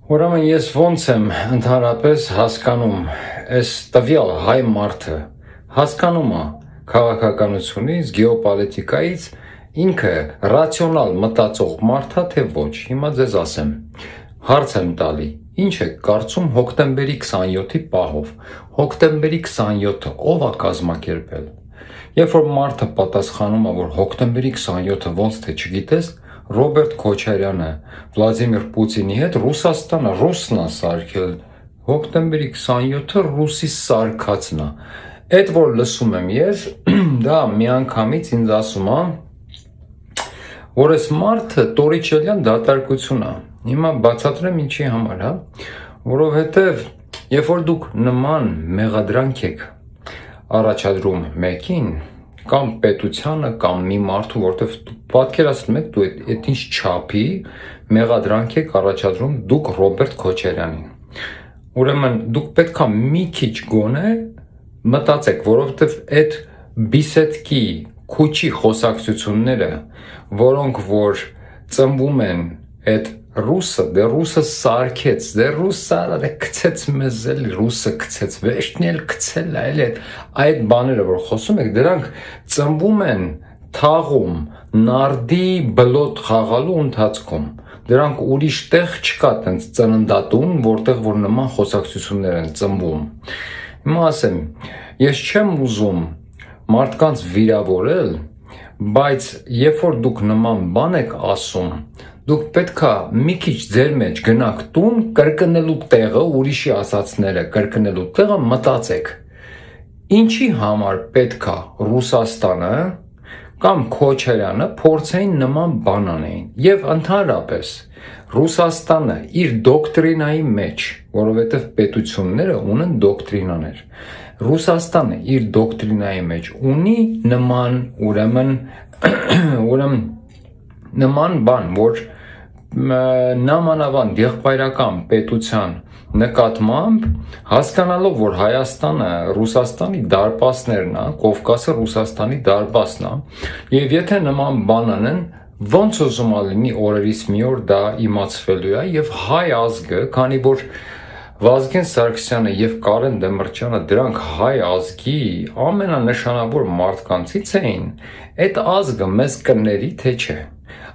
Ուրեմն ես ոնց եմ ընդհանրապես հասկանում այս տվյալ հայ մարդը հասկանում է քաղաքականությունից, գեոպոլիտիկայից ինքը ռացիոնալ մտածող մարդ է թե ոչ։ Հիմա ձեզ ասեմ, հարց եմ տալի, ինչ եք կարծում հոկտեմբերի 27-ի պահով։ Հոկտեմբերի 27-ը ով է կազմակերպել։ Երբ որ մարդը պատասխանում է, որ հոկտեմբերի 27-ը ոնց թե չգիտես, Ռոբերտ Քոչարյանը Վլադիմիր Պուտինի հետ Ռուսաստանը ռուսն է սարքել, հոկտեմբերի 27-ը ռուսի սարքածն է։ Այդ որ լսում եմ ես, դա միանգամից ինձ ասում է, որ այս մարդը տորիչելյան դատարկություն է։ Հիմա բացատրեմ ինչի համար, հա, որովհետև երբ որ դուք նման մեղադրանք եք առաջադրում մեկին, կամ պետությանը, կամ մի մարդու, որտեվ պատկերացնում եք դու այդ ինչ չափի մեղադրանք եք առաջադրում դուք Ռոբերտ Քոչարյանին։ Ուրեմն դուք պետքա մի քիչ գոնե մտածեք, որովհետև այդ բիսեդկի քուչի խոսակցությունները, որոնք որ ծնվում են այդ ռուսը, դե ռուսը սարքեց, դե ռուսը գցեց մեզ էլի, ռուսը գցեց, վերջն էլ գցել է, այդ բաները որ խոսում եք, դրանք ծնվում են թաղում, նարդի բլոտ խաղալու ընթացքում, դրանք ուրիշ տեղ չկա տենց ծննդատուն, որտեղ որ նման խոսակցություններ են ծնվում։ Հիմա ասեմ, ես չեմ ուզում մարդկանց վիրավորել, բայց երբ որ դուք նման բան եք ասում, դուք պետքա մի քիչ ձեր մեջ գնաք տուն, կրկնելու տեղը, ուրիշի ասածները կրկնելու տեղը մտածեք, ինչի համար պետքա Ռուսաստանը կամ Քոչարյանը փորձեին նման բան անեին, եւ ընդհանրապես Ռուսաստանը իր դոկտրինայի մեջ, որովհետև պետությունները ունեն դոկտրինաներ, Ռուսաստանը իր դոկտրինայի մեջ ունի նման բան, որ նամանավանդ եղբայրական պետության նկատմամբ հասկանալով, որ Հայաստանը Ռուսաստանի դարպասներն է, Կովկասը Ռուսաստանի դարպասն է, եւ եթե նման բան անեն, ոնց ուզում է լինի օրերից մի օր դա իմացվելու է եւ հայ ազգը, քանի որ Վազգեն Սարգսյանը եւ Կարեն Դեմիրճյանը դրանք հայ ազգի ամենանշանավոր մարդկանցից էին, այդ ազգը մեզ կների թե չէ։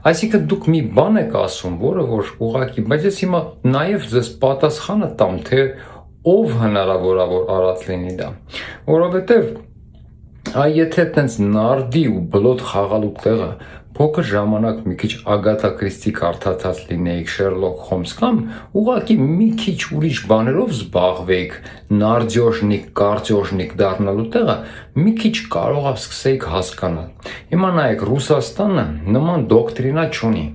Այսինքն դուք մի բան եք ասում, որը որ ուղղակի, բայց ես հիմա նաեւ ձեզ պատասխանը տամ, թե ով հնարավոր է որ արած լինի դա, որովհետեւ եթե տենց նարդի ու բլոտ խաղալու տեղը փոքր ժամանակ մի քիչ Ագաթա Քրիստի կարդացած լինեիք, Շերլոկ Հոլմս կամ ուղղակի մի քիչ ուրիշ բաներով զբաղվեիք, նարդյոժնիկ, կարդյոժնիկ դառնալու տեղը մի քիչ կարող ա սկսեիք հասկանալ։ Հիմա նայեք, Ռուսաստանը նման դոկտրինա չունի։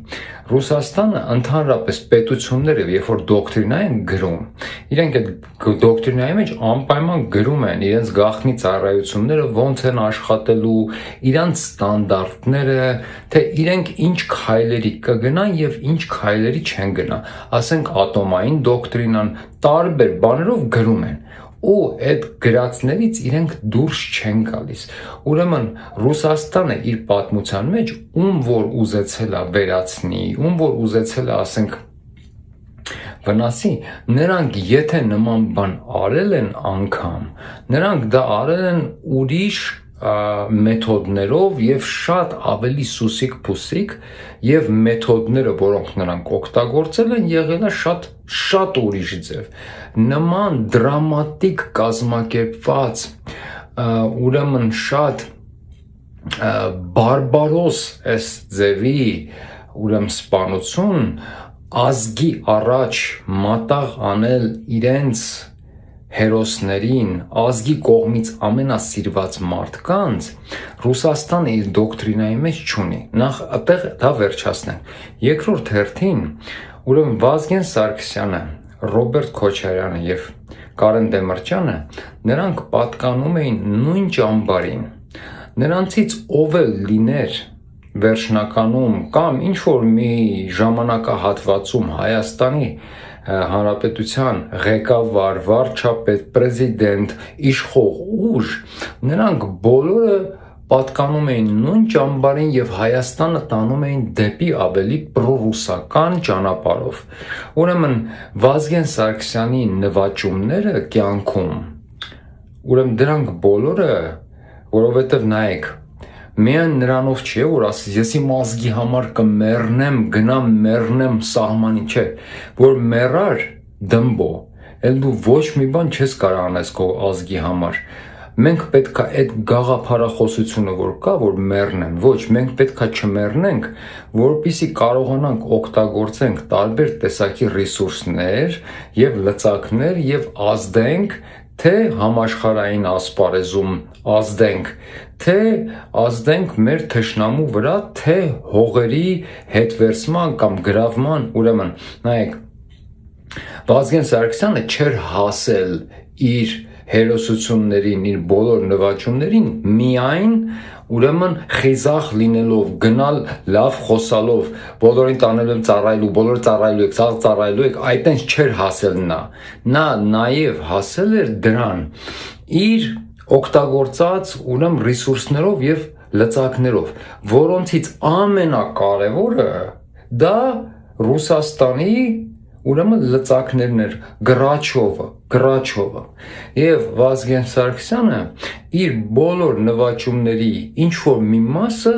Ռուսաստանը ընդհանրապես պետությունները, երբ որ դոկտրինա են գրում, իրենք այդ դոկտրինայի մեջ անպայման գրում են իրենց գաղտնի ծառայությունները ոնց են աշխատելու, իրանց ստանդարտները, թե իրենք ինչ քայլերի կգնան եւ ինչ քայլերի չեն գնա, ասենք ատոմային դոկտրինան, տարբեր բաներով գրում են։ Ու այդ գրածներից իրենք դուրս չեն գալիս։ Ուրեմն Ռուսաստանը իր պատմության մեջ ում որ ուզեցել է վերացնի, ում որ ուզեցել է, ասենք, վնասի, նրանք եթե նման բան արել են անգամ, նրանք դա արել են ուրիշ մեթոդներով եւ շատ ավելի սուսիկ-փուսիկ եւ մեթոդները, որոնք նրանք օգտագործել են, եղել է շատ ուրիշ ձև։ Նման դրամատիկ կազմակերպված, ուրեմն շատ բարբարոս այս ձևի, ուրեմն սպանություն ազգի առաջ մատաղ անել իրենց հերոսներին, ազգի կողմից ամենասիրված մարդկանց, Ռուսաստանը իր դոկտրինայի մեջ չունի։ Նախ այդտեղ դա վերջացնենք։ Երկրորդ հերթին, ուրեմն Վազգեն Սարգսյանը, Ռոբերտ Քոչարյանը եւ Կարեն Դեմիրճյանը, նրանք պատկանում էին նույն ճամբարին։ Նրանցից ով էլ լիներ վերջնականում կամ ինչ որ մի ժամանակահատվածում Հայաստանի Հանրապետության ղեկավար, վարչապետ, պրեզիդենտ, իշխող ուժ, նրանք բոլորը պատկանում էին նույն ճամբարին եւ Հայաստանը տանում էին դեպի ավելի պրոռուսական ճանապարհով։ Ուրեմն Վազգեն Սարգսյանի նվաճումները կյանքում, ուրեմն դրանք բոլորը, որովհետեւ նայեք, միայն նրանով չէ, որ ասես ես իմ ազգի համար կմեռնեմ, գնամ մեռնեմ սահմանին, չէ, որ մեռար դմբո, էլ դու ոչ մի բան չես կարող անես քո ազգի համար։ Մենք պետք է այդ գաղափարախոսությունը որ կա, որ մեռնեն, ոչ, մենք պետք է չմեռնենք, որպեսզի կարողանանք օգտագործենք տարբեր տեսակի ռեսուրսներ եւ լծակներ եւ ազդենք, թե համաշխարհային ասպարեզում ազդենք, թե ազդենք մեր թշնամու վրա, թե հողերի հետվերցման կամ գրավման, ուրեմն, նայեք, Վազգեն Սարգսյանը չէր հասել իր հերոսություններին, իր բոլոր նվաճումներին միայն ուրեմն խիզախ լինելով, գնալ լավ խոսալով, բոլորին տանելու եմ ծառայելու, բոլորը ծառայելու եք, սաղ ծառայելու եք, այդտենց չէր հասել նա նաև հասել էր դրան իր օգտագործած ուրեմն ռեսուրսներով եւ լծակներով, որոնցից ամենակարևորը դա Ռուսաստանի ուրեմն լծակներն էր, գրաչովը եւ Վազգեն Սարգսյանը իր բոլոր նվաճումների ինչ որ մի մասը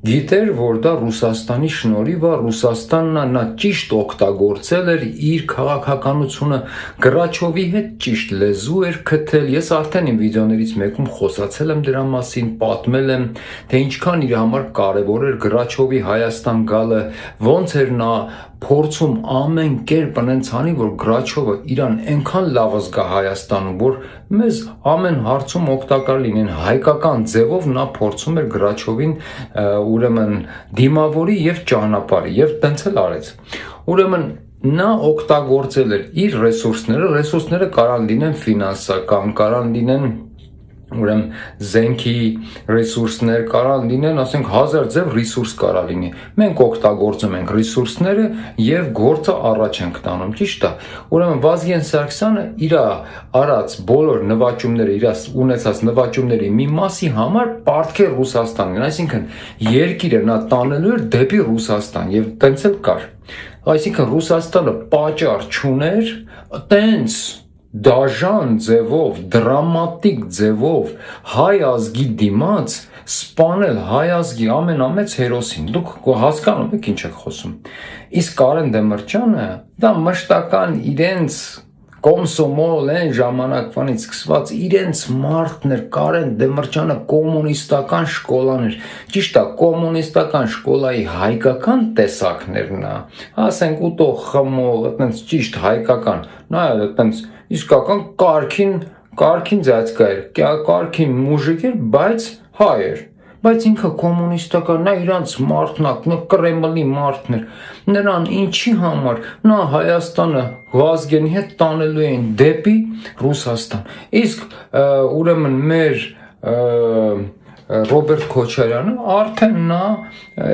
գիտեր, որ դա Ռուսաստանի շնորհիվ է, Ռուսաստանն նա ճիշտ օգտագործել էր իր քաղաքականությունը, գրաչովի հետ ճիշտ լեզու էր գտել։ Ես արդեն իմ վիդեոներից մեկում խոսացել եմ դրա մասին, պատմել եմ, թե ինչքան իր համար կարևոր էր գրաչովի Հայաստան գալը, ոնց էր նա փորձում ամեն կերպ այնց անի, որ Գրաչովը իրան այնքան լավ զգա Հայաստանում, որ մեզ ամեն հարցում օգտակար լինեն, հայկական ձևով նա փորձում էր Գրաչովին ուրեմն դիմավորի եւ ճանապարհի եւ տենց էլ արեց։ Ուրեմն նա օգտագործել էր իր ռեսուրսները կարան լինեն ֆինանսական, կարան լինեն ուրեմն զենքի ռեսուրսներ կարան լինեն, ասենք 1000 ձև ռեսուրս կարա լինի։ Մենք օգտագործում ենք ռեսուրսները եւ գործը առաջ ենք տանում, ճիշտ է։ Ուրեմն Վազգեն Սարգսյանը իր արած բոլոր նվաճումները, իր ունեցած նվաճումների մի մասի համար պարտքեր Ռուսաստանին, այսինքն երկիրը նա տանելու էր դեպի Ռուսաստան եւ տենց էլ կար։ Այսինքն Ռուսաստանը պատճառ չուներ, տենց դաժան ձևով, դրամատիկ ձևով հայ ազգի դիմաց սպանել հայ ազգի ամենամեծ հերոսին։ Դուք հասկանում եք ինչ եք խոսում։ Իսկ Կարեն Դեմիրճյանը դա մշտական իրենց կոմսոմոլ են ժամանակվանից սկսված իրենց մարդն էր, Կարեն Դեմիրճյանը կոմունիստական շկոլան էր։ Ճիշտ է, կոմունիստական շկոլայի հայկական տեսակներն է, ասենք ուտող խմող, այտենց ճիշտ հայկական, նա այտենց իսկական կարգին ձայցկա էր, կարգին մուժիկ էր, բայց հայ էր, բայց ինքը կոմունիստական, նա իրանց մարդն է, նա Կրեմլի մարդն էր, նրան ինչի համար, նա Հայաստանը Վազգենի հետ տանելու էին դեպի Ռուսաստան, իսկ ուրեմն մեր Ռոբերտ Քոչարյանը արդեն նա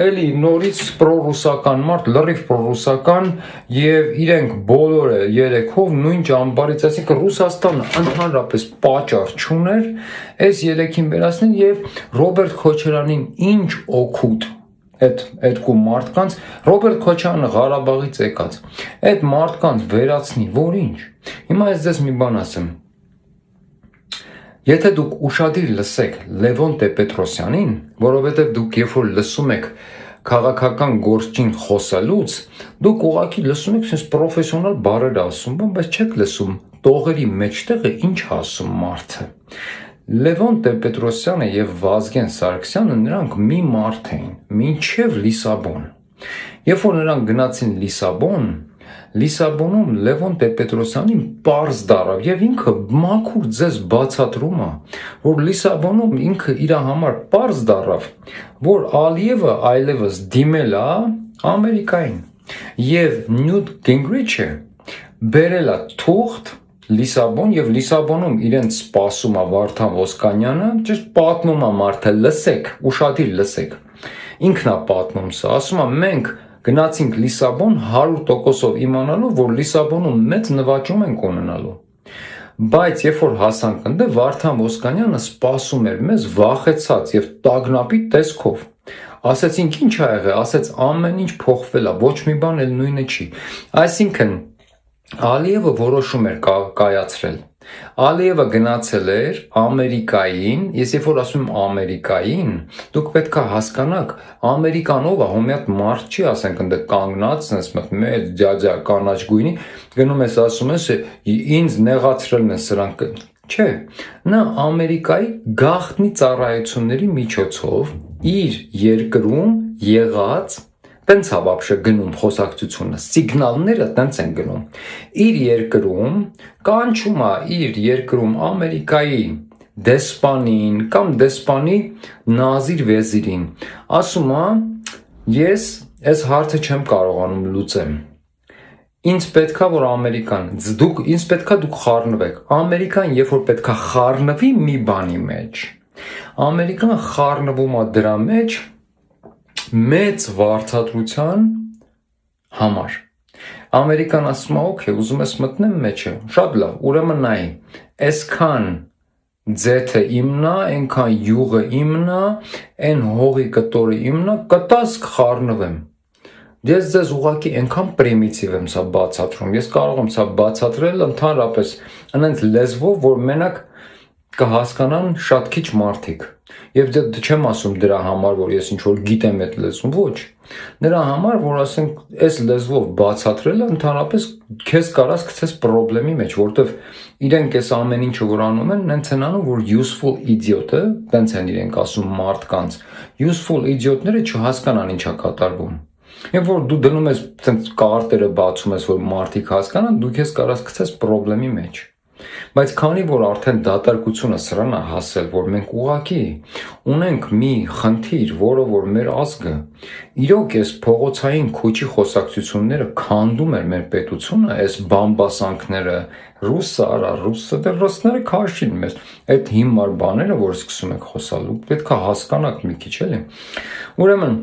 էլի նորից պրոռուսական մարդ, լրիվ պրոռուսական եւ իրենք բոլորը երեքով նույն ճամբարից, այսինքն Ռուսաստանը ընդհանրապես պատճառ չուներ այս երեքին վերացնել եւ Ռոբերտ Քոչարյանին ինչ օգուտ այդ կու մարդկանց Ռոբերտ Քոչարյանը Ղարաբաղից եկած այդ մարդկանց վերացնի, որ ինչ։ Հիմա ես ձեզ մի բան ասեմ։ Եթե դուք ուշադիր լսեք Լևոն Տեր-Պետրոսյանին, որովհետև դուք երբ որ լսում եք քաղաքական գործին խոսալուց, դուք ուղղակի լսում եք sense պրոֆեսիոնալ բառեր ասում, բայց չեք լսում տողերի մեջտեղը ինչ ասում մարդը։ Լևոն Տեր-Պետրոսյանը եւ Վազգեն Սարգսյանը նրանք մի մարդ էին, մինչև Լիսաբոն։ Երբ որ նրանք գնացին Լիսաբոնում Լևոն Տեր-Պետրոսյանին պարզ դարավ եւ ինքը մաքուր ձեզ բացատրում է, որ Լիսաբոնում ինքը իր համար պարզ դարավ, որ Ալիևը այլևս դիմել է Ամերիկային եւ Նյուտ Գինգրիչը բերել է թուղթ Լիսաբոն եւ Լիսաբոնում իրենց սպասում է Վարդան Ոսկանյանը, ճիշտ պատմում է մարդը, լսեք, ուշադիր լսեք։ Ինքն է պատմում սա, ասում է մենք գնացինք Լիսաբոն 100%-ով իմանալով, որ Լիսաբոնում մեծ նվաճում ենք ունենալու։ Բայց երբ որ հասանք ընդ Վարդան Ոսկանյանը սպասում էր մեզ վախեցած եւ տագնապի տեսքով։ Ասացինք ինչ ա եղել, ասեց ամեն ինչ փոխվել է, ոչ մի բան էլ նույնը չի։ Այսինքն Ալիևը որոշում էր կայացրել։ Ալիևը գնացել էր Ամերիկային, ես երբ որ ասում եմ Ամերիկային, դուք պետք է հասկանաք, Ամերիկանով է, հոմյատ մարդ չի, ասենք ընդ կանգնած, sense մեծ ջաջա կանաչ գույնի, գնում ես ասում ես ինձ նեղացրելն է սրանք, չէ, նա Ամերիկայի գաղտնի ծառայությունների միջոցով իր երկրում եղած տենց է вообще գնում խոսակցությունը, սիգնալները տենց են գնում։ Իր երկրում կանչում է իր երկրում Ամերիկայի դեսպանին կամ դեսպանի նազիր վեզիրին, ասում է ես այս հարցը չեմ կարողանում լուծեմ։ Ինձ պետքա որ Ամերիկան, ինձ պետքա դուք խառնվեք։ Ամերիկան երբ որ պետքա խառնվի մի բանի մեջ, Ամերիկան խառնվում է դրա մեջ մեծ վարձատրության համար։ Ամերիկան ասում է, օքեյ, ուզում ես մտնեմ մեջը, շատ լավ, ուրեմն նայ, այսքան ձեթը իմն է, այնքան յուղը իմն է, այն հողի կտորը իմն է, կտաս կխառնվեմ։ Ես ձեզ ուղղակի այնքան պրիմիտիվ եմ սա բացատրում, ես կարող եմ սա բացատրել ընդհանրապես այնց լեզվով, որ մենակ կհասկանան շատ քիչ մարդիկ։ Եվ չեմ ասում դրա համար, որ ես ինչ որ գիտեմ այդ լեզուն, ոչ։ Նրա համար, որ ասենք, այս լեզվով բացատրելը ընդհանրապես քեզ կարաս գցես խնդրի մեջ, որտեվ իրենք այս ամեն ինչը որ անում են, նենց են անում, որ useful idiot-ը, տենց են իրենք ասում մարդկանց, useful idiot-ները չհասկանան ինչա կատարվում։ Եվ որ դու դնում ես տենց կարտերը բացում ես, որ մարդիկ հասկանան, դու քեզ կարաս գցես խնդրի մեջ։ Բայց քանի որ արդեն դատարկությունը սրան է հասել, որ մենք ուղղակի ունենք մի խնդիր, որը որ մեր ազգը իրոք այս փողոցային քուչի խոսակցությունները քանդում էր մեր պետությունը, այս բամբասանքները, ռուսը արա, ռուսը դեռ ռուսները քաշին մեզ, այդ հիմար բաները, որ սկսում եք խոսալ, պետք է հասկանաք մի քիչ էլի։ Ուրեմն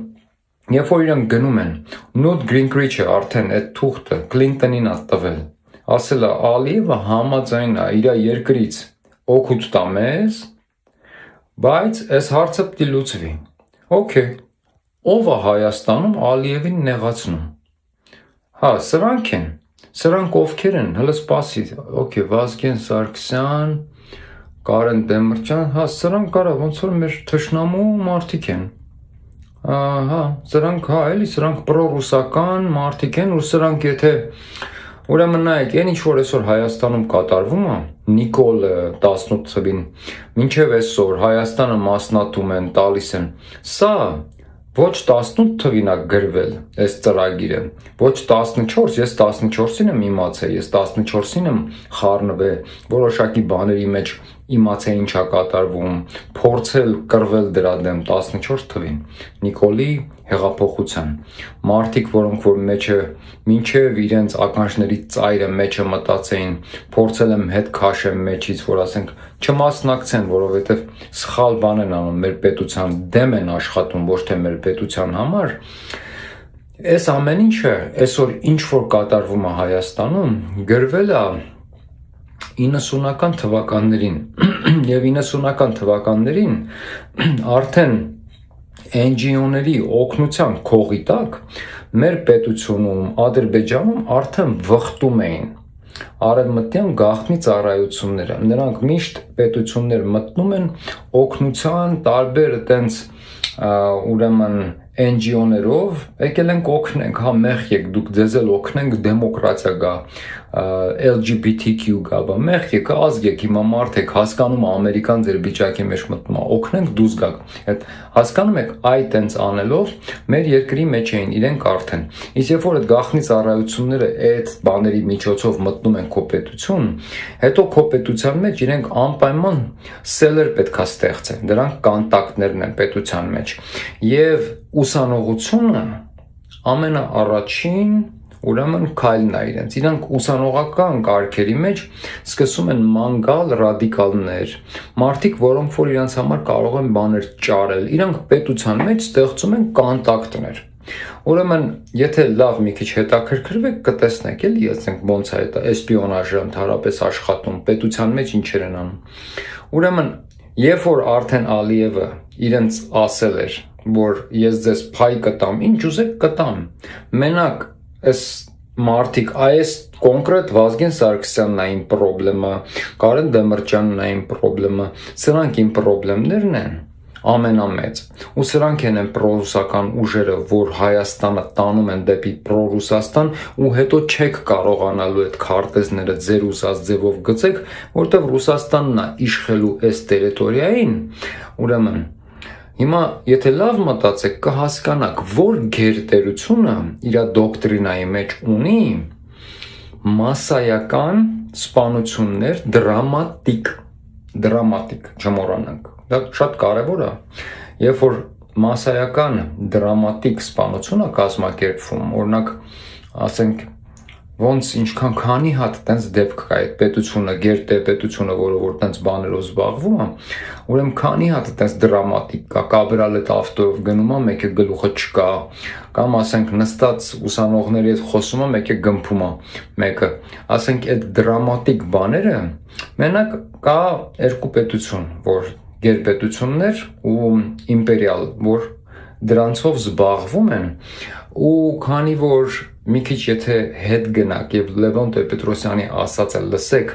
երբ որ իրենք գնում են, Նյուտ Գինգրիչը արդեն այդ թուղթը Քլինտոնին է տվել, ասել է Ալիևը համաձայն է իր երկրից օգուտ տա մեզ, բայց այս հարցը պետք է լուծվի։ Okay, ով է Հայաստանում Ալիևին նեղացնում։ Հա, սրանք են։ Սրանք ովքեր են, հələ սպասի։ Okay, Վազգեն Սարգսյան, Կարեն Դեմիրճյան, հա, սրանք կարա ոնց որ մեր թշնամու մարդիկ են։ Ահա, սրանք հա, էլի սրանք պրոռուսական մարդիկ են, ու սրանք եթե ուրեմն նայեք, այն ինչ որ այսօր Հայաստանում կատարվում է, Նիկոլ 18 թվին, մինչև այսօր Հայաստանը մասնատում են, տալիս են, սա ոչ 18 թվին է գրվել այս ծրագիրը, ոչ 14, ես 14-ին եմ իմացել, ես 14-ին եմ խառնվել, որոշակի բաների մեջ իմացել ինչա կատարվում, փորձել կռվել դրա դեմ 14 թվին, Նիկոլի հեղափոխության, մարդիկ, որոնք որ մեջը մինչև իրենց ականջների ծայրը մեջը մտածեին, փորձել եմ հետ քաշեմ մեջից, որ ասենք չմասնակցեն, որովհետև սխալ բան են անում, մեր պետության դեմ են աշխատում, ոչ թե մեր պետության համար, այս ամեն ինչը այսօր ինչ որ կատարվում է Հայաստանում, գրվել է 90-ական թվականներին եւ 90-ական թվականներին արդեն NGO-ների օգնության քողի տակ մեր պետությունում, Ադրբեջանում արդեն վխտում էին արևմտյան գաղտնի ծառայությունները։ Նրանք միշտ պետություններ մտնում են օգնության տարբեր այտենց ուրեմն NGO-ներով, եկել ենք օգնենք, հա մեղ եք դուք ձեզ էլ օգնենք դեմոկրատիա գա, LGBTQ գա, մեղ եք ազգ եք, հիմա մարդ եք, հասկանում Ամերիկան ձեր վիճակի մեջ մտնում է, օգնենք դուրս գաք։ Այդ հասկանում եք, այդ տենց անելով մեր երկրի մեջ էին իրենք արդեն։ Իսկ երբ որ այդ գաղտնի ծառայությունները այդ բաների միջոցով մտնում են քո պետություն, հետո քո պետության մեջ իրենք անպայման սելեր պետքա ստեղծեն, դրանք կոնտակտներն են պետության մեջ։ Եվ ուսանողությունը ամենաառաջին ուրեմն քայլն է իրենց։ Իրանք ուսանողական կարգերի մեջ սկսում են ման գալ ռադիկալներ, մարդիկ, որոնք որ իրենց համար կարող են բաներ ճարել, իրանք պետության մեջ ստեղծում են կոնտակտներ։ Ուրեմն, եթե լավ մի քիչ հետաքրքրվեք, կտեսնեք էլի, ասենք ոնց է դա էսպիոնաժը ընդհանրապես աշխատում, պետության մեջ ինչեր են անում։ Ուրեմն, երբ որ արդեն Ալիևը իրենց ասել էր, որ ես ձեզ փայ կտամ, ինչ ուզեք կտամ, մենակ այս մարդիկ այս կոնկրետ Վազգեն Սարգսյանն է իմ պրոբլեմը, Կարեն Դեմիրճյանն է իմ պրոբլեմը, սրանք իմ պրոբլեմներն են ամենամեծ, ու սրանք են պրոռուսական ուժերը, որ Հայաստանը տանում են դեպի պրոռուսաստան, ու հետո չեք կարողանալու այդ քարտեզները ձեր ուզած ձևով գծեք, որտեղ Ռուսաստանն է իշխելու այս տերիտորիային, ուրեմն հիմա եթե լավ մտածեք, կհասկանաք, որ գերտերությունը իր դոկտրինայի մեջ ունի մասսայական սպանություններ դրամատիկ, չմոռանանք։ Դա շատ կարևոր է, երբ որ մասսայական դրամատիկ սպանություն է կազմակերպվում, օրինակ, ասենք, ոնց ինչքան քանի հատ տենց դեպք կա այդ պետությունը, գերտերպետությունը, որը որ տենց բաներով զբաղվում է, ուրեմն քանի հատ տենց դրամատիկ կա, կաբրալետ ավտոյով գնում է, մեկը գլուխը չկա, կամ ասենք նստած ուսանողների հետ խոսում է, մեկը գմփում է, մեկը, ասենք այդ դրամատիկ բաները, մենակ կա երկու պետություն, որ գերպետություններ ու իմպերիալ, որ դրանցով զբաղվում են, ու քանի որ մի քիչ եթե հետ գնաք եւ Լևոն Տեր-Պետրոսյանի ասածը լսեք,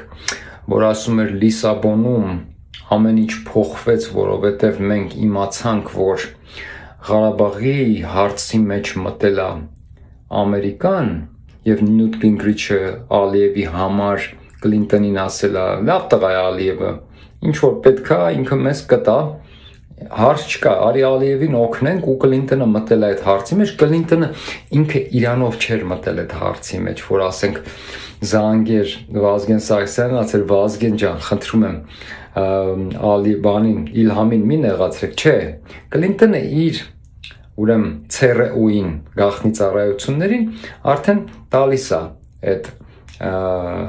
որ ասում էր Լիսաբոնում ամեն ինչ փոխվեց, որովհետեւ մենք իմացանք, որ Ղարաբաղի հարցի մեջ մտել է Ամերիկան եւ Նյուտ Գինգրիչը Ալիևի համար Կլինտոնին ասել է, լավ տղա է Ալիևը, ինչ որ պետք է ինքը մեզ կտա, հարց չկա, արի Ալիևին օգնենք ու Կլինտոնը մտել է այդ հարցի մեջ, Կլինտոնը ինքը իրանով չէր մտել այդ հարցի մեջ, որ ասենք զանգեր Վազգեն Սարգսյանն ասել Վազգեն ջան, խնդրում եմ Ալիբանին, Իլհամին մի նեղացրեք, չէ, Կլինտոնը իր ուրեմն ՑՌՈ-ին գաղտնի ծառայություններին արդեն տալիս է այդ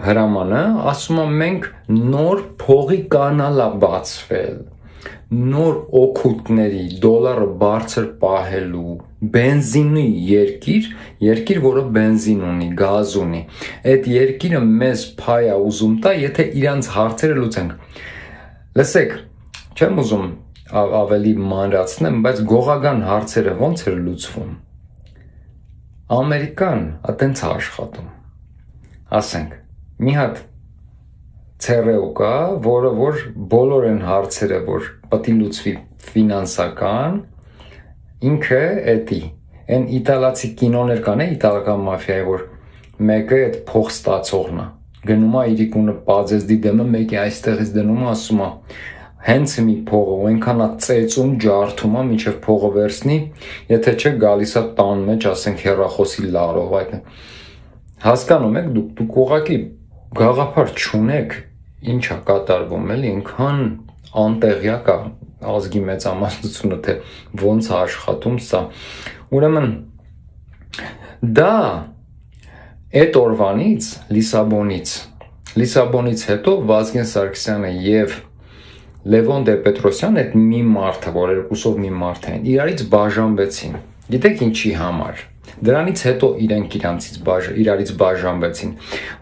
հրամանը, ասում է մենք նոր փողի կանալ է բացվել, նոր օգուտների դոլարը բարձր պահելու, բենզինի երկիր, որը բենզին ունի, գազ ունի, այդ երկիրը մեզ փայ է ուզում տա, եթե իրանց հարցերը լուծենք։ Լսեք, չեմ ուզում ավելի մանրացնեմ, բայց գողական հարցերը ոնց էր լուծվում։ Ամերիկան այտենց է աշխատում։ Ասենք, մի հատ ՑՌՈ կա, որը որ բոլոր են հարցերը, որ պետք է լուծվի ֆինանսական, ինքը էդի, այն իտալացի կինոներ կան, իտալական մաֆիայի, որ մեկը այդ փող ստացողն է, գնում է իրիկունը պազեզդի դեմը, մեկի այստեղից դնում է, ասում է, հենց մի փողը, ու այնքան է ծեծում, ջարդում է, մինչև փողը վերցնի, եթե չէ գալիս է տան մեջ, ասենք հեռախոսի լարով, այդ հասկանում եք, դուք ուղղակի գաղափար չունեք, ինչ է կատարվում, էլի, այնքան անտեղյակ է ազգի մեծամասնությունը, թե ոնց է աշխատում սա։ Ուրեմն դա այդ օրվանից Լիսաբոնից հետո Վազգեն Սարգսյանը եւ Լևոն Տեր-Պետրոսյանը այդ մի մարդը, որ երկուսով մի մարդ են, իրարից բաժանվեցին։ Գիտեք ինչի համար։ Դրանից հետո իրարից բաժանվեցին,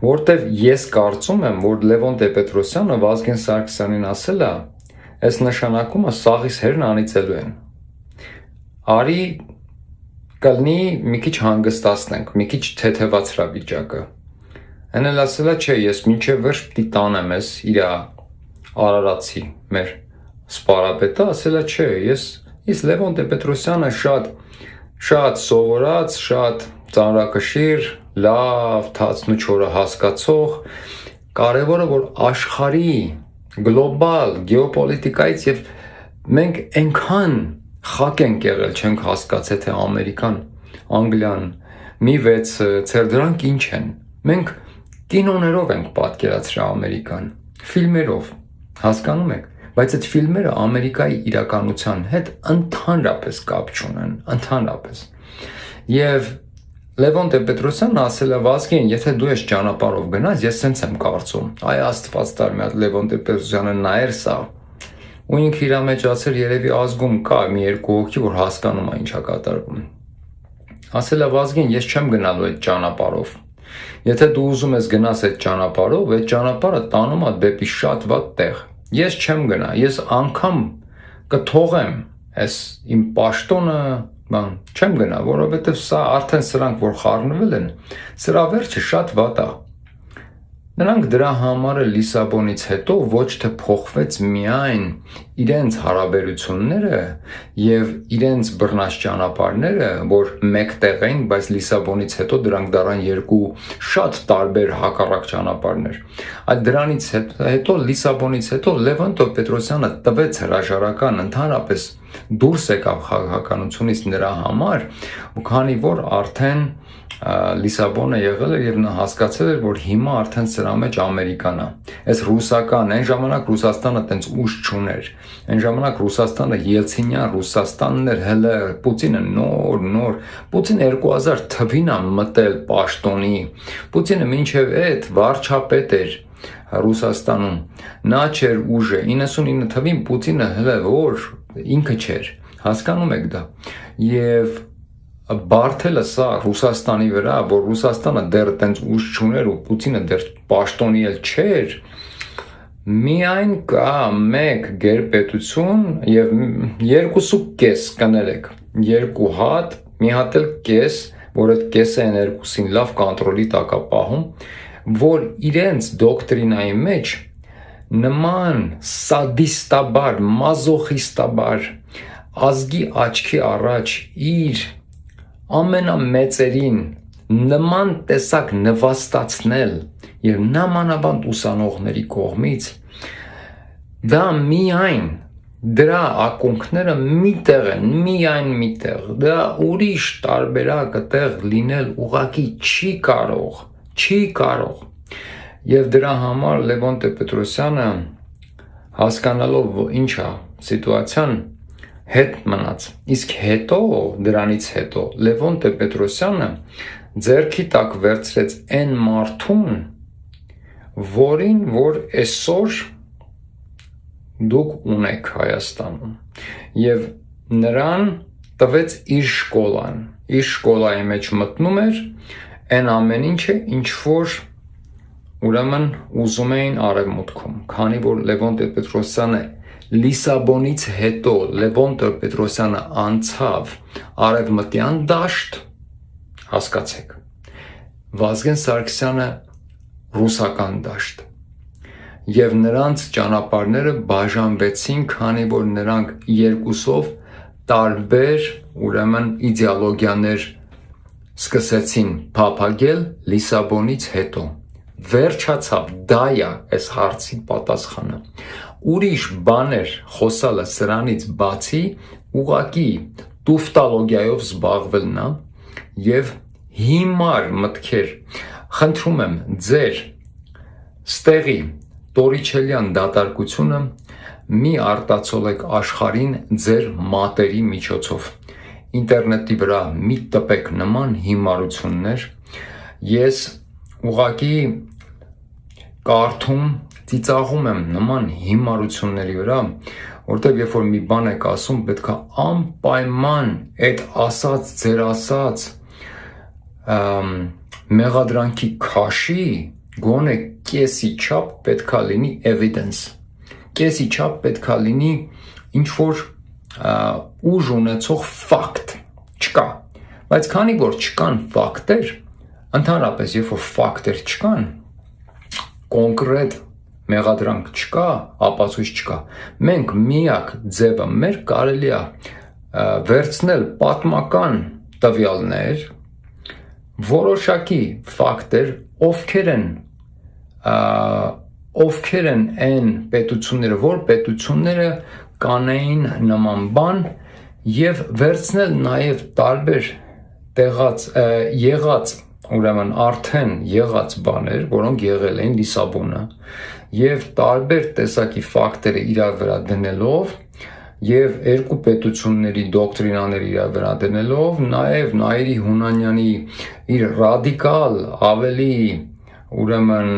որտեվ ես կարծում եմ, որ Լևոն Տեր-Պետրոսյանը Վազգեն Սարգսյանին ասել է, այս նշանակում է սաղիս հերն անիծելու են։ Արի կլինի մի քիչ հանգստացնենք, մի քիչ թեթևացրա վիճակը։ Այն էլ ասել է, չէ, ես մինչև վերջ պիտի տանեմ ես իր Արարատի մեր սպարապետը, ասել է, չէ, ես Լևոն Տեր-Պետրոսյանը շատ սովորած, շատ ծանրակշիռ, լավ, թացն ու չորը հասկացող, կարևորը որ աշխարհի գլոբալ գեոպոլիտիկայից եւ մենք այնքան խակ ենք եղել, չենք հասկացել թե Ամերիկան, Անգլիան, մի 6 ցեր դրանք ինչ են։ Մենք կինոներով ենք պատկերացրել Ամերիկան, ֆիլմերով, հասկանում եք, բայց այդ ֆիլմերը Ամերիկայի իրականության հետ ընդհանրապես կապ չունեն, ընդհանրապես։ Եվ Լևոն Տեր-Պետրոսյանն ասել է Վազգեն, եթե դու ես ճանապարհով գնաս, ես սենց եմ կարծում։ Այ Աստված տար մի հատ Լևոն Տեր-Պետրոսյանը նայեր սա։ Ու ինքը իր մեջ ասել երևի ազգում կա մի երկու հոգի, որ հասկանում է ինչա կատարվում։ ասել է Վազգեն, ես չեմ գնալու այդ ճանապարհով։ Եթե դու ուզում ես գնաս այդ ճանապարհով, այդ ճանապարհը տանում է դեպի շատ վատ տեղ։ Ես չեմ գնա, ես անգամ կթողեմ այս իմ պաշտոնը, չեմ գնա, որովհետև սա արդեն սրանք որ խառնվել են, սրա վերջը շատ վատ է։ Նրանք դրա համար է Լիսաբոնից հետո ոչ թե փոխվեց միայն իրենց հարաբերությունները եւ իրենց բռնած ճանապարհները, որ մեկտեղ էին, բայց Լիսաբոնից հետո դրանք դառան երկու շատ տարբեր հակառակ ճանապարհներ։ Այդ դրանից հետո Լիսաբոնից հետո Լևոն Տեր-Պետրոսյանը տվեց հրաժարական ընդհանրապես դուրս եկավ քաղաքականությունից նրա համար, քանի որ արդեն Լիսաբոնը եղել էր եւ նա հասկացել էր, որ հիմա արդեն սրա մեջ Ամերիկան է։ Այս ռուսական, այն ժամանակ Ռուսաստանը տենց ուժ չուներ։ Այն ժամանակ Ռուսաստանը Ելցինյան Ռուսաստանն էր, հələ Պուտինը նոր Պուտինը 2000 թվին է մտել պաշտոնի։ Պուտինը մինչև այդ վարչապետ էր Ռուսաստանում։ Նա չէր ուժը 99 թվին Պուտինը հələ որ ինքը չէր։ Հասկանում եք դա։ Եվ բարթելը սա Ռուսաստանի վրա, որ Ռուսաստանը դեռ տենց ուժ չուներ ու Պուտինը դեռ պաշտոնի էլ չէր, միայն կա մեկ գերպետություն եւ 2.5 կներեք, 2 հատ, մի հատ էլ կես, որ այդ կեսը են երկուսին լավ կոնտրոլի տակ է պահում, որ իրենց դոկտրինայի մեջ նման սադիստաբար, մազոխիստաբար ազգի աչքի առաջ իր ամենամեծերին նման տեսակ նվաստացնել եւ նամանավանդ ուսանողների կողմից դա միայն դրա ակունքները միտեղ են, միայն միտեղ, դա ուրիշ տարբերակ այդտեղ լինել ուղղակի չի կարող եւ դրա համար Լևոն Տեր-Պետրոսյանը հասկանալով ինչ է սիտուացիան հետ մնաց, իսկ հետո դրանից հետո Լևոն Տեր-Պետրոսյանը ձեռքի տակ վերցրեց այն մարդուն, որին որ այսօր դուք ունեք Հայաստանում եւ նրան տվեց իր շկոլան, իր շկոլայի մեջ մտնում էր այն ամեն ինչը, ինչ որ ուրեմն ուզում էին արևմուտքում, քանի որ Լևոն Տեր-Պետրոսյանը Լիսաբոնից հետո Լևոն Տեր-Պետրոսյանը անցավ արևմտյան դաշտ, հասկացեք, Վազգեն Սարգսյանը ռուսական դաշտ եւ նրանց ճանապարհները բաժանվեցին, քանի որ նրանք երկուսով տարբեր ուրեմն իդեոլոգիաներ սկսեցին փափագել Լիսաբոնից հետո վերջացավ դա է այս հարցի պատասխանը ուրիշ բաներ խոսալը սրանից բացի ուղակի տուֆտալոգիայով զբաղվելն է եւ հիմար մտքեր խնդրում եմ ձեր ստեղի տորիչելյան դատարկությունը մի արտացոլեք աշխարհին ձեր մատերի միջոցով ինտերնետի վրա մի տպեք նման հիմարություններ ես ուղակի կարդում ծիծաղում եմ նման հիմարությունների վրա որտեղ երբ որ մի բան եք ասում պետք է անպայման այդ ասած ձեր ասած մեղադրանքի քաշի գոնե կեսի չափ պետքա լինի evidence կեսի չափ պետքա լինի ինչ որ ուժ ունեցող ֆակտ չկա բայց քանի որ չկան ֆակտեր ընդհանրապես երբ որ ֆակտեր չկան կոնկրետ մեղադրանք չկա ապացույց չկա մենք միակ ձևը մեր կարելի է վերցնել պատմական տվյալներ որոշակի ֆակտեր ովքեր են այն պետությունները որ պետությունները կանեին նման բան եւ վերցնել նաեւ տարբեր եղած ուրեմն արդեն եղած բաներ որոնք եղել են Լիսաբոնը եւ տարբեր տեսակի ֆակտորը իրար վրա դնելով եւ երկու պետությունների դոկտրինաները իրար վրա դնելով նաեւ Նաիրի Հունանյանի իր ռադիկալ ավելի ուրեմն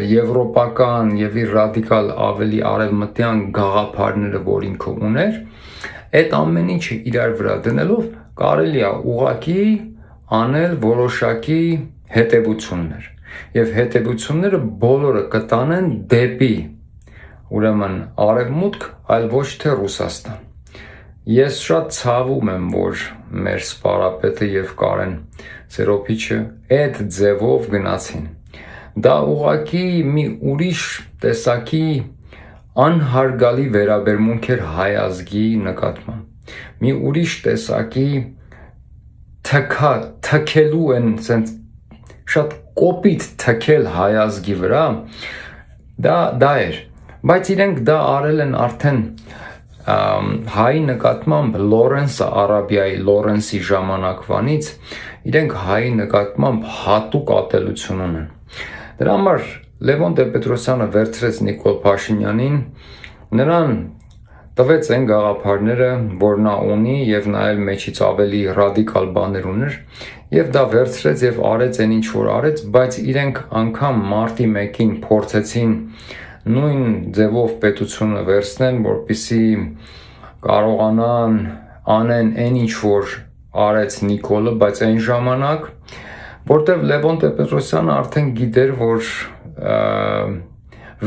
եվրոպական եւ իր ռադիկալ ավելի արևմտյան գաղափարները որ ինքը ուներ այդ ամեն ինչը իրար վրա դնելով կարելի է ուղակի անել որոշակի հետևություններ եւ հետևությունները բոլորը կտանեն դեպի ուրեմն արևմուտք, այլ ոչ թե Ռուսաստան։ Ես շատ ցավում եմ, որ մեր սպարապետը եւ Կարեն Սերոփիչը այդ ձևով գնացին։ Դա ուղղակի մի ուրիշ տեսակի անհարգալի վերաբերմունք էր հայ ազգի նկատմամբ։ Մի ուրիշ տեսակի թքելու են sense շատ կոպիտ թքել հայ ազգի վրա, դա էր, բայց իրենք դա արել են արդեն հայի նկատմամբ Լորենսը Արաբիայի Լորենսի ժամանակվանից իրենք հայի նկատմամբ հատուկ ատելություն ունեն։ Դրա համար Լևոն Տեր-Պետրոսյանը վերցրեց Նիկոլ Փաշինյանին, նրան տվեց այն գաղափարները, որ նա ունի եւ նա էլ մեջից ավելի ռադիկալ բաներ ուներ եւ դա վերցրեց եւ արեց այն ինչ որ արեց, բայց իրենք անգամ մարտի 1-ին փորձեցին նույն ձևով պետությունը վերցնեն, որպեսզի կարողանան անեն այն ինչ որ արեց Նիկոլը, բայց այն ժամանակ որտեվ Լևոն Տեր-Պետրոսյանը արդեն գիտեր, որ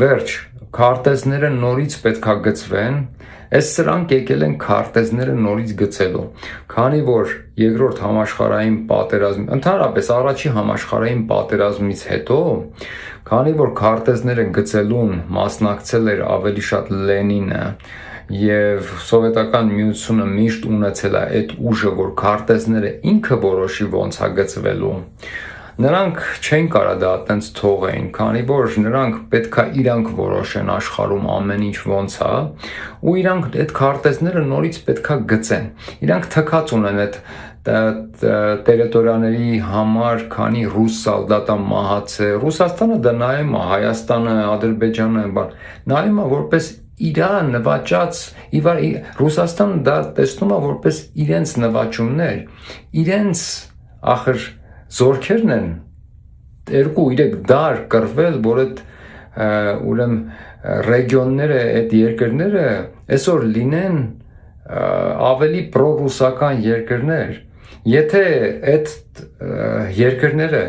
վերջ քարտեզները նորից պետքա գծվեն, այս սրանք եկել են քարտեզները նորից գծելու, քանի որ երկրորդ համաշխարհային պատերազմի, ընդհանրապես առաջի համաշխարհային պատերազմից հետո, քանի որ քարտեզները գծելուն մասնակցել էր ավելի շատ Լենինը եւ սովետական միությունը միշտ ունեցել է այդ ուժը, որ քարտեզները ինքը որոշի ոնց է գծվելու, նրանք չեն կարա դա այտենց թողեն, քանի որ նրանք պետքա իրանք որոշեն աշխարհում ամեն ինչ ոնց է, ու իրանք այդ քարտեզները նորից պետքա գծեն, իրանք թքած ունեն այդ տերիտորիաների համար, քանի ռուս սալդատա մահացե, Ռուսաստանը դա նայում է, Հայաստանը, Ադրբեջանը, նայում է որպես իրա նվաճած, Ռուսաստանը դա տեսնում է որպես իրենց նվաճումներ, իրենց ախր զորքերն են 2-3 դար կռվել, որ այդ ուրեմն ռեգիոնները, այդ երկրները այսօր լինեն ավելի պրոռուսական երկրներ, եթե այդ երկրները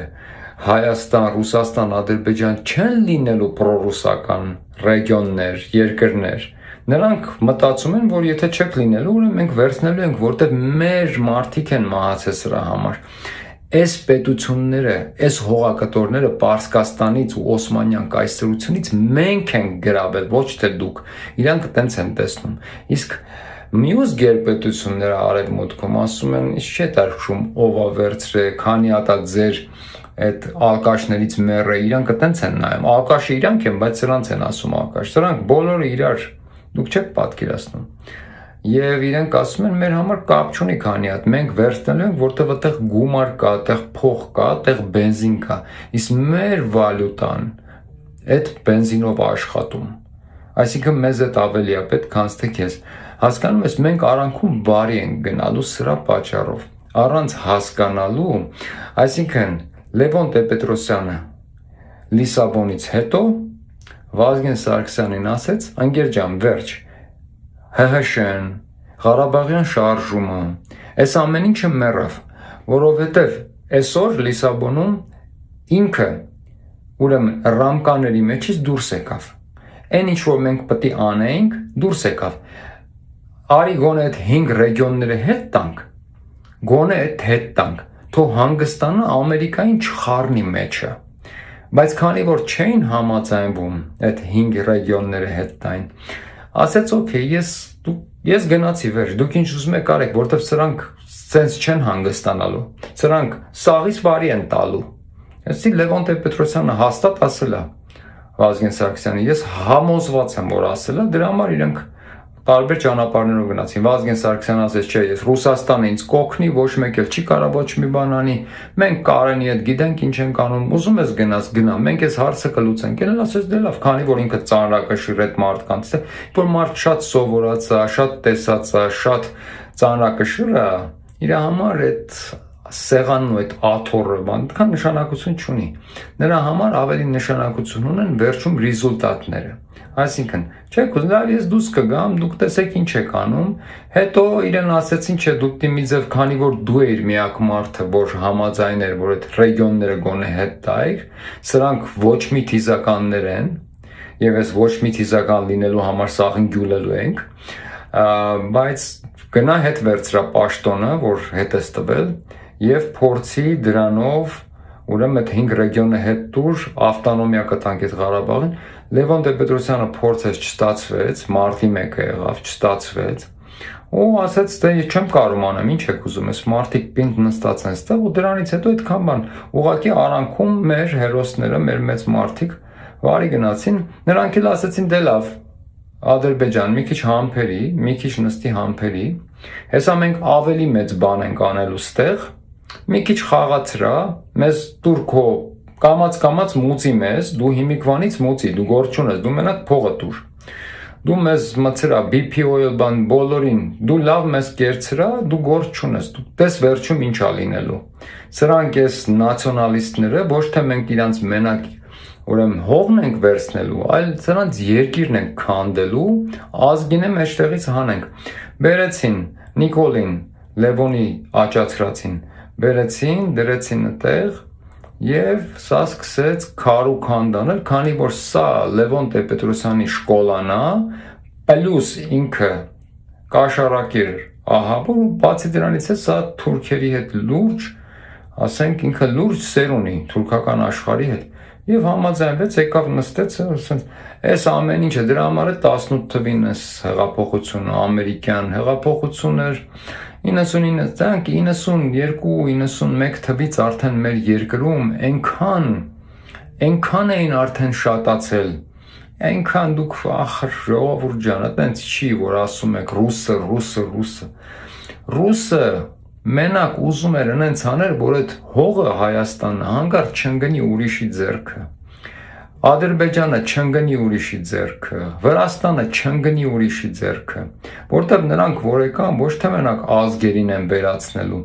Հայաստան, Ռուսաստան, Ադրբեջան չեն լինելու պրոռուսական ռեգիոններ, երկրներ, նրանք մտածում են, որ եթե չեք լինելու, ուրեմն մենք վերցնելու ենք, որտեղ մեր մարդիկ են մահացել սրա համար։ Այս պետությունները, այս հողակտորները Պարսկաստանից ու Օսմանյան կայսրությունից մենք ենք գրավել, ոչ թե դուք։ Իրանք տենց են տեսնում։ Իսկ մյուս գերպետությունները արևմուտքում ասում են, ինչ չէ դարքում ով է վերցրե, քանի հատա ձեր այդ ալկաշներից մերը, իրանք տենց են նայում, ալկաշը իրանք են, բայց սրանց են ասում ալկաշ, սրանք բոլորը իրար, դուք չեք պատկերացնում, եւ իրենք ասում են մեր համար կապ չունի քանի հատ, մենք վերցնելու ենք, որտեղ այդտեղ գումար կա, այդտեղ փող կա, այդտեղ բենզին կա, իսկ մեր վալյուտան այդ բենզինով աշխատում, այսինքն մեզ այդ ավելի է պետք, քան թե քեզ, հասկանում ես, մենք արանքում բարի ենք գնալու սրա պատճառով, առանց հասկանալու, այսինքն Լևոն Տեր-Պետրոսյանը Լիսաբոնից հետո Վազգեն Սարգսյանին ասեց, անգեր ջան, վերջ, ՀՀՇ-ն, Ղարաբաղյան շարժումը, այս ամեն ինչը մեռավ, որովհետև այսօր Լիսաբոնում ինքը ուրեմն ռամկաների մեջից դուրս եկավ, այն ինչ որ մենք պետք է անեինք, դուրս եկավ, արի գոնե այդ 5 ռեգիոնները հետ տանք, գոնե այդ հետ տանք, թող հանգստանը Ամերիկային չխառնի մեջը, բայց քանի որ չէին համաձայնվում այդ 5 ռեգիոնները հետ տային, ասեց օքեյ, ես գնացի վերջ, դուք ինչ ուզում եք արեք, որտեվ սրանք սենց չեն հանգստանալու, սրանք սաղից վարի են տալու, այսի Լևոն Տեր-Պետրոսյանը հաստատ ասել է Վազգեն Սարգսյանը, ես համոզված եմ, որ ասել է, դրա համար իրենք տարբեր ճանապարհներով գնացին, Վազգեն Սարգսյանը ասեց, չէ, ես Ռուսաստանը ինձ կօգնի, ոչ մեկ էլ չի կարա ոչ մի բան անի, մենք Կարենի հետ գիտենք ինչ ենք անում, ուզում ես գնաս, գնա, մենք այս հարցը կլուծենք, ելել ասեց դե լավ, քանի որ ինքը ծանրակշիռ այդ մարդկանց, որ մարդ շատ սովորած է, շատ տեսած է, շատ ծանրակշիռ է, իր համար այդ սեղանն ու այդ աթոռը բան, այդքան նշանակություն չունի, նրա համար ավելի նշանակություն ունեն վերջում ռեզուլտատները, Այսինքն, չեք ուզում, լավ ես դուրս կգամ, դուք տեսեք ինչ եք անում, հետո իրեն ասեցին, չէ, դուք դիմի ձև, քանի որ դու էիր միակ մարդը, որ համաձայն էր, որ այդ ռեգիոնները գոնե հետ տայր, սրանք ոչ մի թիզականներ են, եւ ես ոչ մի թիզական լինելու համար սաղին գյուլելու ենք, բայց գնա հետ վերցրա պաշտոնը, որ հետ ես տվել, եւ փորձի դրանով ուրեմն այդ 5 ռեգիոնը հետ տուր ավտոնոմիա կտանք այդ Ղարաբաղին Լևոն Տեր-Պետրոսյանը փորձեց չստացվեց, մարտի 1-ը եղավ, չստացվեց։ Ու ասաց, դե ես չեմ կարող անեմ, ինչ եք ուզում, ես մարտիկ պինդ նստած են ստեղ, ու դրանից հետո այդքան բան։ Ուղղակի արանքում մեր հերոսները, մեր մեծ մարտիկ վարի գնացին, նրանք էլ ասացին, դե լավ, Ադրբեջան մի քիչ համբերի, մի քիչ նստի համբերի։ Հեսա մենք ավելի մեծ բան ենք անելու ստեղ, մի քիչ խաղացրա, մեզ տուրքո կամած մուծի մեզ, դու հիմիկվանից մուծի, դու գործ չունես, դու մենակ փողը տուր։ Դու մեզ մցրա BP oil բան բոլորին, դու լավ մեզ կերցրա, դու գործ չունես, դու տես վերջում ինչ ա լինելու։ Սրանք էս նացիոնալիստները ոչ թե մենք իրանց մենակ ուրեմն հողն ենք վերցնելու, այլ սրանց երկիրն ենք քանդելու, ազգին է մեջտեղից հանենք։ Բերեցին Նիկոլին, Լևոնի աճացրածին, բերեցին, դրեցին այդտեղ Եվ սա սկսեց քարու քանդանել, քանի որ սա Լևոն Տեր-Պետրոսյանի շկոլան է, պլյուս ինքը կաշառակեր ահաբոր ու բացի դրանից է սա թուրքերի հետ լուրջ, ասենք ինքը լուրջ սեր ունի թուրքական աշխարհի հետ եւ համաձայնվեց եկավ նստեց այս ամեն ինչը դրա համար է 18 թվին էս հեղափոխությունը ամերիկյան հեղափոխություն էր 99 տանք 92-91 թվից արդեն մեր երկրում այնքան էին արդեն շատացել այնքան դուք ախր ժողովուրդ ջան այտենց չի որ ասում եք ռուսը մենակ ուզում էր այնց աներ որ այդ հողը Հայաստանը հանգարտ չընկնի ուրիշի ձեռքը Ադրբեջանը չընկնի ուրիշի ձեռքը, Վրաստանը չընկնի ուրիշի ձեռքը, որտեղ նրանք որ եկան ոչ թե մենակ ազգերին են վերացնելու,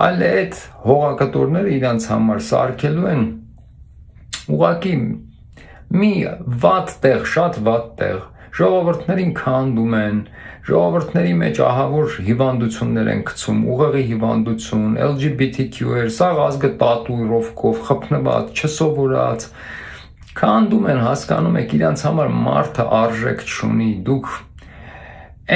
այլ այդ հողակտորները իրանց համար սարքելու են ուղղակի մի վատ տեղ, շատ վատ տեղ, ժողովուրդներին քանդում են, ժողովուրդների մեջ ահավոր հիվանդություններ են գցում, ուղեղի հիվանդություն, LGBTQ-էր, սա ազգը տատուիրովկով, խփնված, չսովորած Քանդում են, հասկանում եք, իրանց համար մարդը արժեք չունի, դուք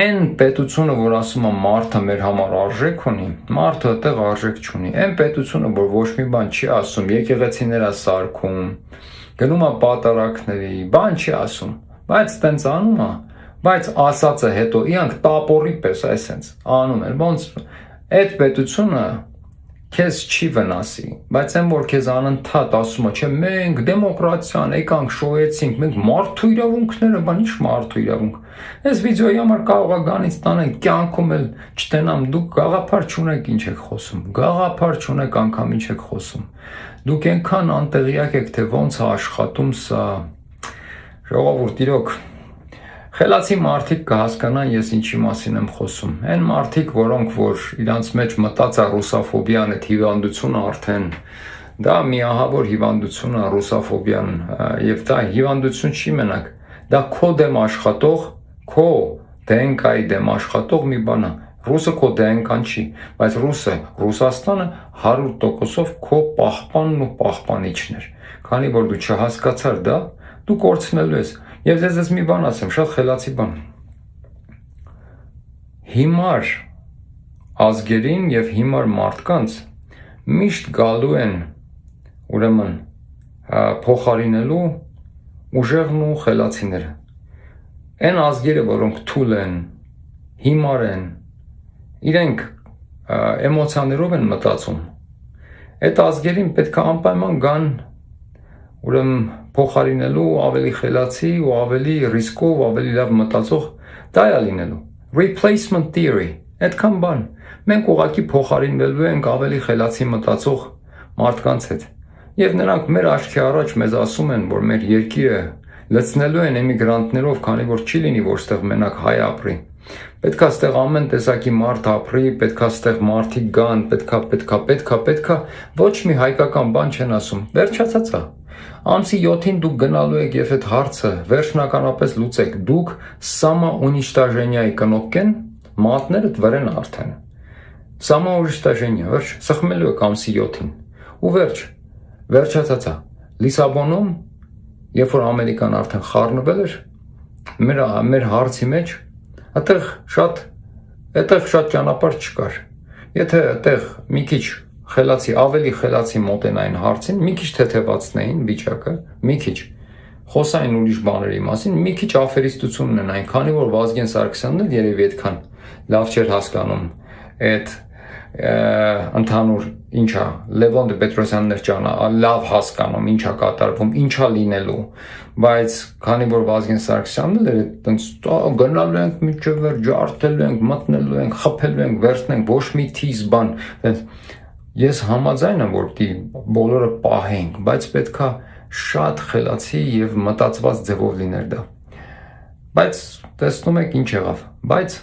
այն պետությունը, որ ասում է մարդը մեր համար արժեք ունի, մարդը այդտեղ արժեք չունի, այն պետությունը, որ ոչ մի բան չի ասում, եկեղեցիներ է սարքում, գնում է պատարակների, բան չի ասում, բայց տենց անում է, բայց ասածը հետո իրանք տապորի պես այսենց անում են, ոնց այդ պետությունը Քեզ չի վնասի, բայց այն որ քեզ անընդհատ ասում է, չէ, մենք դեմոկրատիան եկանք, շոյեցինք, մենք մարդու իրավունքները, բան ինչ մարդու իրավունք։ Այս վիդեոյի համար կարող է գանից տանեն կյանքում էլ չտենամ, դուք գաղափար չունեք ինչ եք խոսում, գաղափար չունեք անգամ ինչ եք խոսում։ Դուք այնքան անտեղյակ եք, թե ոնց է աշխատում սա։ Ժողովուրդ, իրոք Խելացի մարդիկ կհասկանան ես ինչի մասին եմ խոսում։ Այն մարդիկ, որոնք որ իրանց մեջ մտած է ռուսաֆոբիան, այդ հիվանդությունը արդեն դա միահավոր հիվանդություն է ռուսաֆոբիան եւ դա հիվանդություն չի մենակ։ Դա քո դեմ աշխատող, քո դենկայի դեմ աշխատող մի բան է։ Ռուսը քո դենկան չի, բայց Ռուսաստանը 100%-ով քո պահպանն ու պահպանիչն էր։ Քանի որ դու չհասկացար դա, դու կորցնելու ես։ Եվ ես մի բան ասեմ, շատ խելացի բան։ Հիմար ազգերին եւ հիմար մարդկանց միշտ գալու են ուրեմն փոխարինելու ուժեղն ու խելացիները։ Այն ազգերը, որոնք թույլ են, հիմար են, իրենք էմոցիաներով են մտածում։ Այդ ազգերին պետք է անպայման գան ուրեմն փոխարինելու ավելի խելացի ու ավելի ռիսկով, ավելի լավ մտածող դա է լինելու։ Replacement theory, այդքան բան։ Մենք ուղղակի փոխարինվելու ենք ավելի խելացի մտածող մարդկանց հետ։ Եվ նրանք մեր աչքի առաջ մեզ ասում են, որ մեր երկիրը լցնելու են էմիգրանտներով, քանի որ չի լինի, որ ստեղ մենակ հայ ապրի։ Պետքա ստեղ ամեն տեսակի մարդ ապրի, պետքա ստեղ մարդիկ գան, պետքա, ոչ մի հայկական բան չեն ասում, վերջացած է։ Ամսի 7-ին դուք գնալու եք եւ այդ հարցը վերջնականապես լուծեք, դուք самоуничтожение-ի կնոպկեն, մատներդ վրեն արդեն։ Самоуничтожение, վերջ, սխմելու եք ամսի 7-ին։ Ու վերջացած է։ Լիսաբոնում, երբ որ Ամերիկան արդեն խառնվել էր, մեր հարցի մեջ, այդտեղ շատ ճանապարհ չկար։ Եթե այդտեղ մի քիչ ավելի խելացի մոտենային հարցին, մի քիչ թեթևացնեին վիճակը, մի քիչ խոսային ուրիշ բաների մասին, մի քիչ աֆերիստություն ունենային, քանի որ Վազգեն Սարգսյանն էլ երևի այդքան լավ չէր հասկանում այդ ընդհանուր ինչա Լևոն Պետրոսյանն էր լավ հասկանում ինչա կատարվում, ինչա լինելու, բայց քանի որ Վազգեն Սարգսյանն էր այդպես գնալու ենք միջև վեր, ջարդելու ենք, մտնելու ենք, խփելու ենք, վերցնենք, ոչ մի թիզ բան, ես համաձայն եմ որ դի բոլորը պահենք, բայց պետքա շատ խելացի եւ մտածված ձևով լիներ դա, բայց տեսնում եք ինչ եղավ, բայց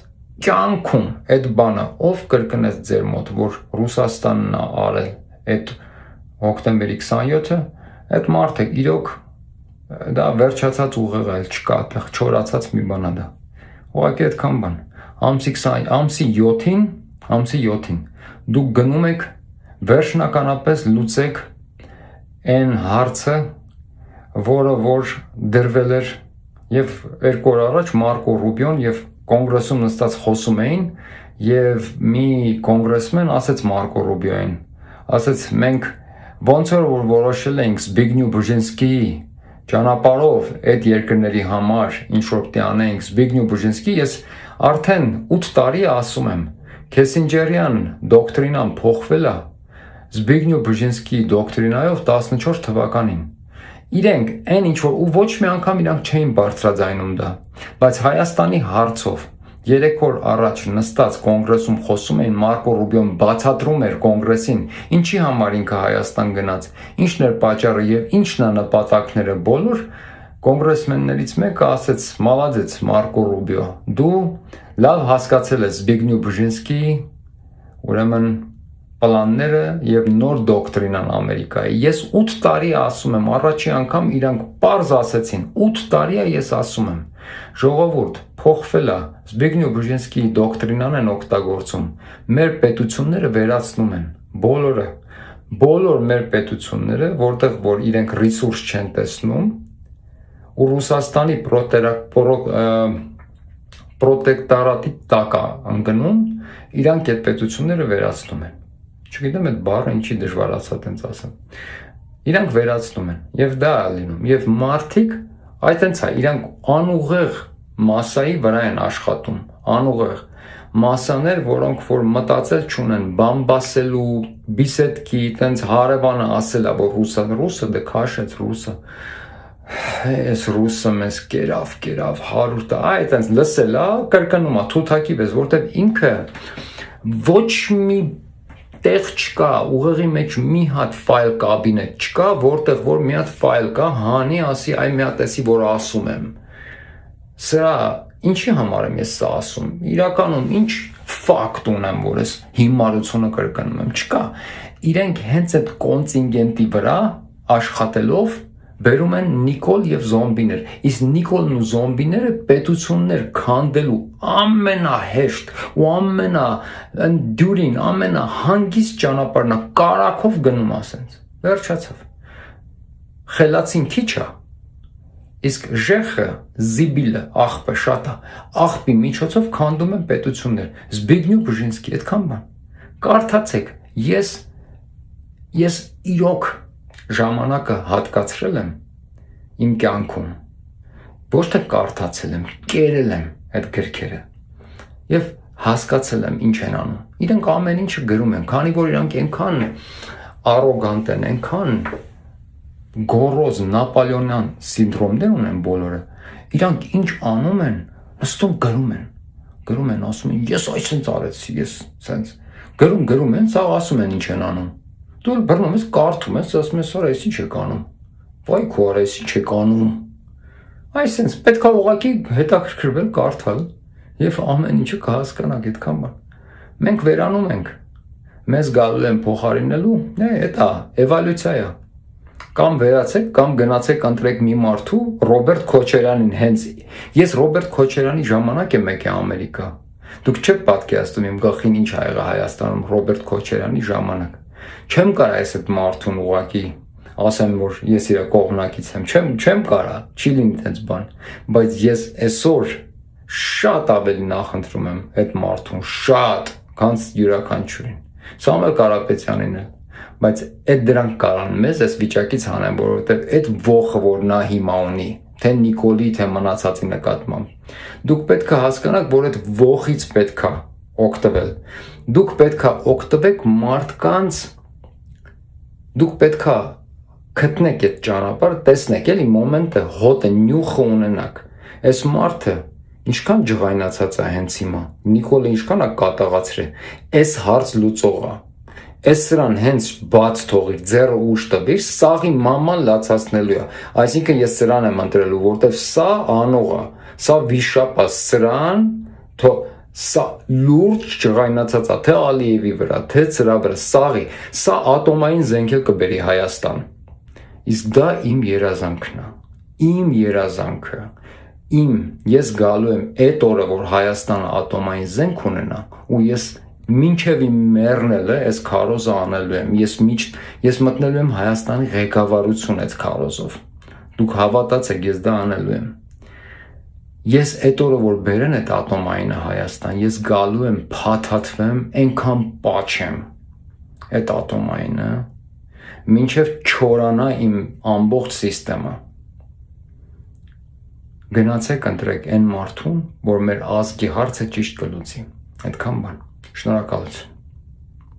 կյանքում այդ բանը ով կրկնեց ձեր մոտ, որ Ռուսաստանն է արել այդ հոկտեմբերի 27-ը, այդ մարդը իրոք դա վերջացած ուղեղ այլ չկա, այդտեղ չորացած մի բան է դա։ Ուղղակի այդքան բան։ Ամսի 7-ին դուք գնում եք վերջնականապես լուծեք այն հարցը, որը որ դրվել էր եւ 2 օր առաջ Մարկո Ռուբիոն եւ կոնգրեսում նստած խոսում էին եւ մի կոնգրեսմեն ասեց Մարկո Ռուբիոին, ասեց մենք ոնց որ որոշել ենք Զբիգնյու Բժինսկիի ճանապարհով այդ երկրների համար ինչ որ պիտի անենք Զբիգնյու Բժինսկի, ես արդեն 8 տարի ասում եմ, Քեսինջերյան դոկտրինան փոխվել է Զբիգնյու Բժինսկիի դոկտրինայով 14 թվականին։ Իրենք այն ինչ որ ու ոչ մի անգամ իրանք չէին բարձրաձայնում դա, բայց Հայաստանի հարցով 3 օր առաջ նստած կոնգրեսում խոսում էին, Մարկո Ռուբիոն բացատրում էր կոնգրեսին, ինչի համար ինքը Հայաստան գնաց, ինչն էր պատճառը եւ ինչն է նպատակները, բոլոր կոնգրեսմեններից մեկը ասեց, մալադեց Մարկո Ռուբիո, դու լավ հասկացել ես Զբիգնյու Բժինսկիի, ուրեմն պլանները եւ նոր դոկտրինան Ամերիկայի։ Ես 8 տարի ասում եմ, առաջի անգամ իրանք պարզ ասեցին, 8 տարի է ես ասում եմ։ Ժողովուրդ, փոխվել է, Զբիգնյու Բժինսկիի դոկտրինան են օգտագործում։ Մեր պետությունները վերացնում են, բոլոր մեր պետությունները, որտեղ որ իրենք ռեսուրս չեն տեսնում, ու Ռուսաստանի պրոտեկտորատի տակ ընկնում, իրանք այդ պետությունները վերացնում են։ Չգիտեմ այդ բառը ինչի դժվարացա տենց ասեմ։ Իրանք վերացնում են եւ դա է լինում եւ մարդիկ այտենց է իրանք անուղեղ մասայի վրա են աշխատում, անուղեղ մասաներ, որոնք որ մտածել չունեն, բամբասելու, բիսեդկի, տենց հարևանը ասել է, որ ռուսը դե քաշեց ռուսը։ Այս ռուսը մեզ կերավ 100 տա, այտենց լսել է, կրկնում է թութակի պես, որտեվ ինքը ոչ մի տեղ չկա, ուղեղի մեջ մի հատ ֆայլ կաբինետ չկա, որտեղ որ մի հատ ֆայլ կա, հանի ասի, այ մի հատ էսի որ ասում եմ։ Սա ինչի համար եմ ես սա ասում։ Իրականում ինչ ֆակտ ունեմ, որ ես հիմարությունը կրկնում եմ, չկա։ Իրենք հենց այդ կոնտինգենտի վրա աշխատելով բերում են Նիկոլ եւ զոմբիներ, իսկ Նիկոլն ու զոմբիները պետություններ քանդելու ամենահեշտ ու ամենադյուրին, ամենահանգիստ ճանապարհն է, կարակով գնում ասենց, վերջացավ, խելացին քիչ է, իսկ ժեխը, զիբիլը, աղբը շատ է, աղբի միջոցով քանդում են պետություններ, Զբիգնյու Բժինսկի, այդքան բան, կարդացեք, ես իրոք ժամանակը հատկացրել եմ իմ կյանքում, ոչ թե կարդացել եմ, կերել եմ այդ գրքերը եւ հասկացել եմ ինչ են անում։ Իրենք ամեն ինչը գրում են, քանի որ իրանք այնքան արոգանտ են, այնքան գոռոզ նապոլեոնյան սինդրոմներ ունեն բոլորը, իրանք ինչ անում են, նստում գրում են, ասում են, ես այսպես արեցի, ես սենց գրում են, սա ասում են ինչ են անում։ Դու բռնում ես, կարդում ես, ասում ես, «Արա, էս ինչ եք անում»։ Վայ քո արա, էս ինչ եք անում։ Այսինքն պետք է ուղղակի հետաքրքրվել, կարդալ Եվ ամեն ինչը կհասկանաք այդքան բան։ Մենք վերանում ենք, մեզ գալու են փոխարինելու, դա էվոլյուցիա է։ Կամ վերացեք, կամ գնացեք ընտրեք մի մարդու, Ռոբերտ Քոչարյանին հենց ես Ռոբերտ Քոչարյանի ժամանակ եմ եկել Ամերիկա։ Դուք չեք պատկերացնում իմ գլխին ինչ ա եղել Հայաստանում Ռոբերտ Քոչարյանի ժամանակ։ Չեմ կարա այս այդ մարդուն ուղակի ասեմ, որ ես իր կողմնակից եմ, չեմ կարա, չի լինի այդպես բան, բայց ես այսօր շատ ավելի նախընտրում եմ այդ մարդուն, շատ, քան յուրաքանչյուրին։ Սամվել Կարապետյանին է, բայց այդ դրանք կարան մեզ այս վիճակից հանեն, որովհետև այդ ողը, որ նա հիմա ունի, թե Նիկոլի, թե մնացածի նկատմամբ, դուք պետք է հասկանաք, որ այդ ողից պետք է օգտվել։ Դուք պետք է օգտվեք մարդկանց, դուք պետք է գտնեք այդ ճանապարհը, տեսնեք, էլի մոմենտը, հոտը, նյուխը ունենաք։ Այս մարդը ինչքան ջղայնացած է հենց հիմա, Նիկոլը ինչքան է կատաղացրել, այս հարց լուծողը, այս սրան հենց բաց թողիր, ձեռը ուշ տվիր, սաղի մաման լացացնելու է, այսինքն ես սրան եմ ընտրելու, որտեվ սա անող է, սա վիշապ է, սրան, սա լուրջ ջղայնացած է, թե Ալիևի վրա, թե սրա վրա, սաղի, սա ատոմային զենք կբերի Հայաստան, իսկ դա իմ երազանքն է, իմ երազանքը, ես գալու եմ այդ օրը, որ Հայաստանը ատոմային զենք ունենա, ու ես մինչև իմ մեռնելը այս քարոզը անելու եմ, ես մտնելու եմ Հայաստանի ղեկավարություն այդ քարոզով, դուք հավատացեք, ես դա անելու եմ, ես այդ օրը, որ բերեն այդ ատոմայինը Հայաստան, ես գալու եմ փաթաթվեմ, այնքան պաչեմ այդ ատոմայինը, մինչև չորանա իմ ամբողջ սիստեմը, գնացեք ընտրեք այն մարդուն, որ մեր ազգի հարցը ճիշտ կլուծի, այդքան բան, շնորհակալություն։